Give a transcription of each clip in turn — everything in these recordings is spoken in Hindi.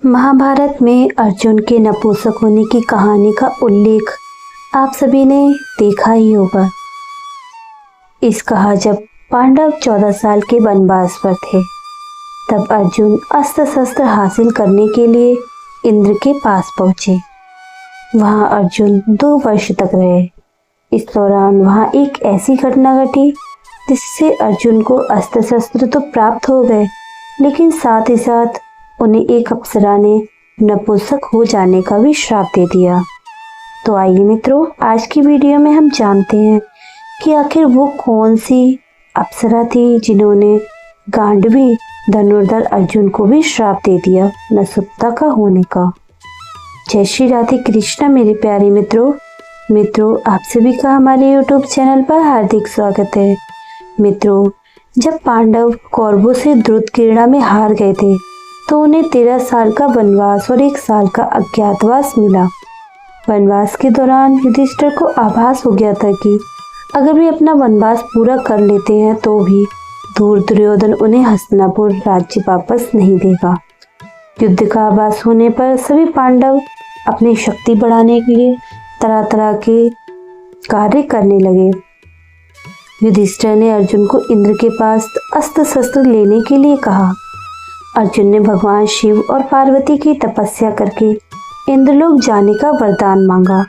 महाभारत में अर्जुन के नपुंसक होने की कहानी का उल्लेख आप सभी ने देखा ही होगा। इस कहा जब पांडव 14 साल के वनवास पर थे, तब अर्जुन अस्त्र शस्त्र हासिल करने के लिए इंद्र के पास पहुंचे। वहां अर्जुन 2 वर्ष तक रहे। इस दौरान वहां एक ऐसी घटना घटी जिससे अर्जुन को अस्त्र शस्त्र तो प्राप्त हो गए, लेकिन साथ ही साथ उन्हें एक अप्सरा ने नपुंसक हो जाने का भी श्राप दे दिया। तो आइए मित्रों, आज की वीडियो में हम जानते हैं कि आखिर वो कौन सी अप्सरा थी जिन्होंने गांडवी धनुर्धर अर्जुन को भी श्राप दे दिया नपुंसकता का होने का। जय श्री राधे कृष्णा मेरे प्यारे मित्रों आप सभी का हमारे YouTube चैनल पर हार्दिक स्वागत है। मित्रों, जब पांडव कौरवों से द्रुत क्रीड़ा में हार गए थे तो उन्हें 13 साल का वनवास और 1 साल का अज्ञातवास मिला। वनवास के दौरान युधिष्ठिर को आभास हो गया था कि अगर वे अपना वनवास पूरा कर लेते हैं तो भी दुर्योधन उन्हें हस्तिनापुर राज्य वापस नहीं देगा। युद्ध का आभास होने पर सभी पांडव अपनी शक्ति बढ़ाने के लिए तरह तरह के कार्य करने लगे। युधिष्ठिर ने अर्जुन को इंद्र के पास अस्त्र शस्त्र लेने के लिए कहा। अर्जुन ने भगवान शिव और पार्वती की तपस्या करके इंद्रलोक जाने का वरदान मांगा।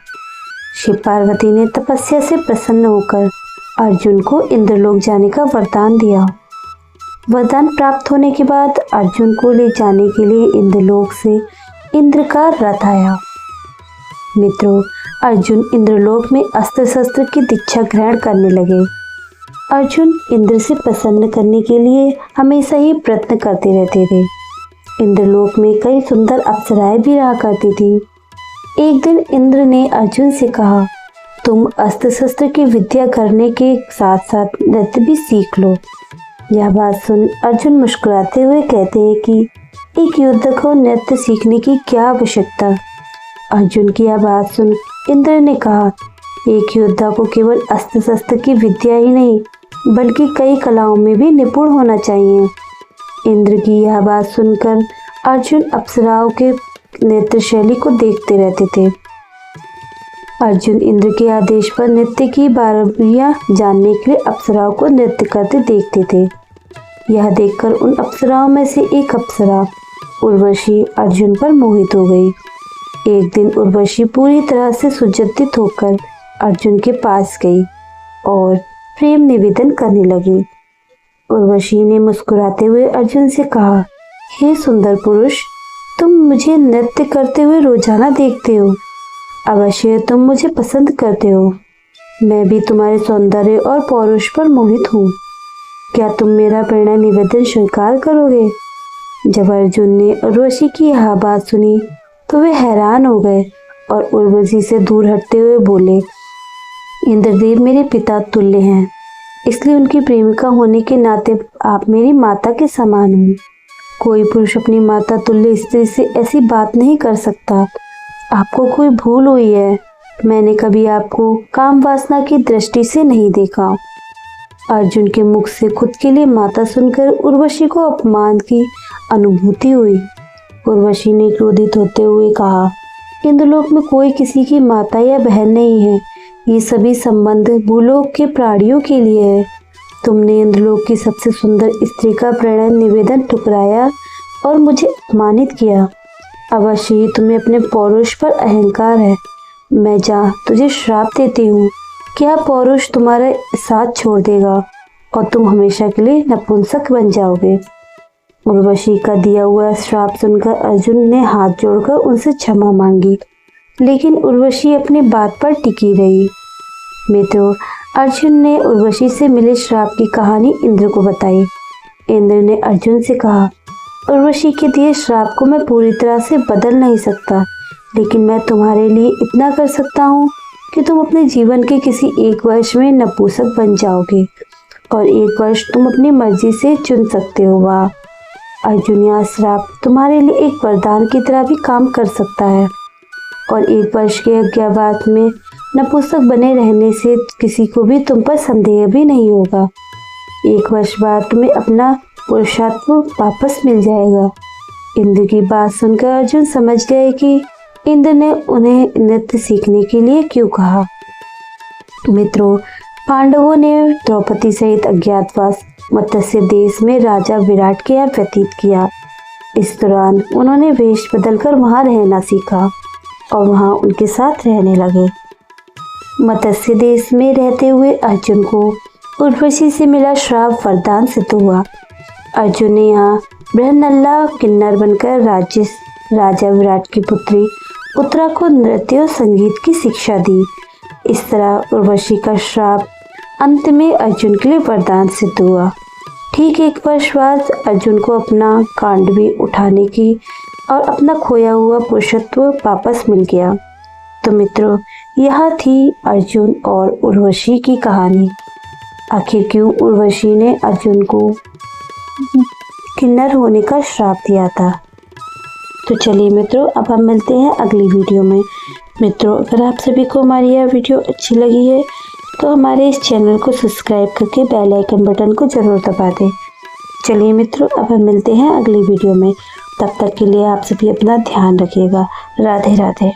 शिव पार्वती ने तपस्या से प्रसन्न होकर अर्जुन को इंद्रलोक जाने का वरदान दिया। वरदान प्राप्त होने के बाद अर्जुन को ले जाने के लिए इंद्रलोक से इंद्र का रथ आया। मित्रों, अर्जुन इंद्रलोक में अस्त्र शस्त्र की दीक्षा ग्रहण करने लगे। अर्जुन इंद्र से प्रसन्न करने के लिए हमेशा ही प्रयत्न करते रहते थे। इंद्रलोक में कई सुंदर अप्सराएं भी रहा करती थी। एक दिन इंद्र ने अर्जुन से कहा, तुम अस्त्र शस्त्र की विद्या करने के साथ साथ नृत्य भी सीख लो। यह बात सुन अर्जुन मुस्कुराते हुए कहते हैं कि एक योद्धा को नृत्य सीखने की क्या आवश्यकता। अर्जुन की यह बात सुन इंद्र ने कहा, एक योद्धा को केवल अस्त्र शस्त्र की विद्या ही नहीं बल्कि कई कलाओं में भी निपुण होना चाहिए। इंद्र की यह बात सुनकर अर्जुन अप्सराओं के नृत्य शैली को देखते रहते थे। अर्जुन इंद्र के आदेश पर नृत्य की बारीकियां जानने के लिए अप्सराओं को नृत्य करते देखते थे। यह देखकर उन अप्सराओं में से एक अप्सरा उर्वशी अर्जुन पर मोहित हो गई। एक दिन उर्वशी पूरी तरह से सुज्योतित होकर अर्जुन के पास गई और प्रेम निवेदन करने लगी। उर्वशी ने मुस्कुराते हुए अर्जुन से कहा, हे सुंदर पुरुष, तुम मुझे नृत्य करते हुए रोजाना देखते हो। अवश्य तुम मुझे पसंद करते हो। मैं भी तुम्हारे सौंदर्य और पौरुष पर मोहित हूँ। क्या तुम मेरा प्रेम निवेदन स्वीकार करोगे? जब अर्जुन ने उर्वशी की यह बात सुनी तो वे हैरान हो गए और उर्वशी से दूर हटते हुए बोले, इंद्रदेव मेरे पिता तुल्य हैं, इसलिए उनकी प्रेमिका होने के नाते आप मेरी माता के समान हो। कोई पुरुष अपनी माता तुल्य स्त्री से ऐसी बात नहीं कर सकता। आपको कोई भूल हुई है। मैंने कभी आपको काम वासना की दृष्टि से नहीं देखा। अर्जुन के मुख से खुद के लिए माता सुनकर उर्वशी को अपमान की अनुभूति हुई। उर्वशी ने क्रोधित होते हुए कहा, इंद्रलोक में कोई किसी की माता या बहन नहीं है। ये सभी संबंध भूलोक के प्राणियों के लिए है। तुमने इंद्रलोक की सबसे सुंदर स्त्री का प्रणय निवेदन ठुकराया और मुझे अपमानित किया। अवश्य ही तुम्हें अपने पौरुष पर अहंकार है। मैं तुझे श्राप देती हूँ। क्या पौरुष तुम्हारा साथ छोड़ देगा और तुम हमेशा के लिए नपुंसक बन जाओगे। उर्वशी का दिया हुआ श्राप सुनकर अर्जुन ने हाथ जोड़कर उनसे क्षमा मांगी, लेकिन उर्वशी अपनी बात पर टिकी रही। मित्रों, अर्जुन ने उर्वशी से मिले श्राप की कहानी इंद्र को बताई। इंद्र ने अर्जुन से कहा, उर्वशी के दिए श्राप को मैं पूरी तरह से बदल नहीं सकता, लेकिन मैं तुम्हारे लिए इतना कर सकता हूँ कि तुम अपने जीवन के किसी 1 वर्ष में नपुंसक बन जाओगे और 1 वर्ष तुम अपनी मर्जी से चुन सकते हो। वाह! अर्जुन, यह श्राप तुम्हारे लिए एक वरदान की तरह भी काम कर सकता है और 1 वर्ष के अज्ञातवास में नपुंसक बने रहने से किसी को भी तुम पर संदेह भी नहीं होगा। 1 वर्ष बाद तुम्हें अपना पुरुषार्थ वापस मिल जाएगा। इंद्र की बात सुनकर अर्जुन समझ गए कि इंद्र ने उन्हें नृत्य सीखने के लिए क्यों कहा। मित्रों, पांडवों ने द्रौपदी सहित अज्ञातवास मत्स्य देश में राजा विराट के यहाँ व्यतीत किया। इस दौरान उन्होंने वेश बदलकर वहां रहना सीखा और वहां उनके साथ रहने लगे। मत्स्य देश में रहते हुए अर्जुन को उर्वशी से मिला श्राप वरदान सिद्ध हुआ। अर्जुन ने यहाँ बृहन्नला किन्नर बनकर राजा विराट की पुत्री उत्तरा को नृत्य और संगीत की शिक्षा दी। इस तरह उर्वशी का श्राप अंत में अर्जुन के लिए वरदान सिद्ध हुआ। ठीक 1 वर्ष बाद अर्जुन को अपना गांडीव उठाने की और अपना खोया हुआ पुरुषत्व वापस मिल गया। तो मित्रों, यह थी अर्जुन और उर्वशी की कहानी। आखिर क्यों उर्वशी ने अर्जुन को किन्नर होने का श्राप दिया था। तो चलिए मित्रों, अब हम मिलते हैं अगली वीडियो में। मित्रों, अगर आप सभी को हमारी यह वीडियो अच्छी लगी है तो हमारे इस चैनल को सब्सक्राइब करके बेल आइकन बटन को जरूर दबा दें। चलिए मित्रों, अब हम मिलते हैं अगली वीडियो में। तब तक के लिए आप सभी अपना ध्यान रखिएगा। राधे राधे।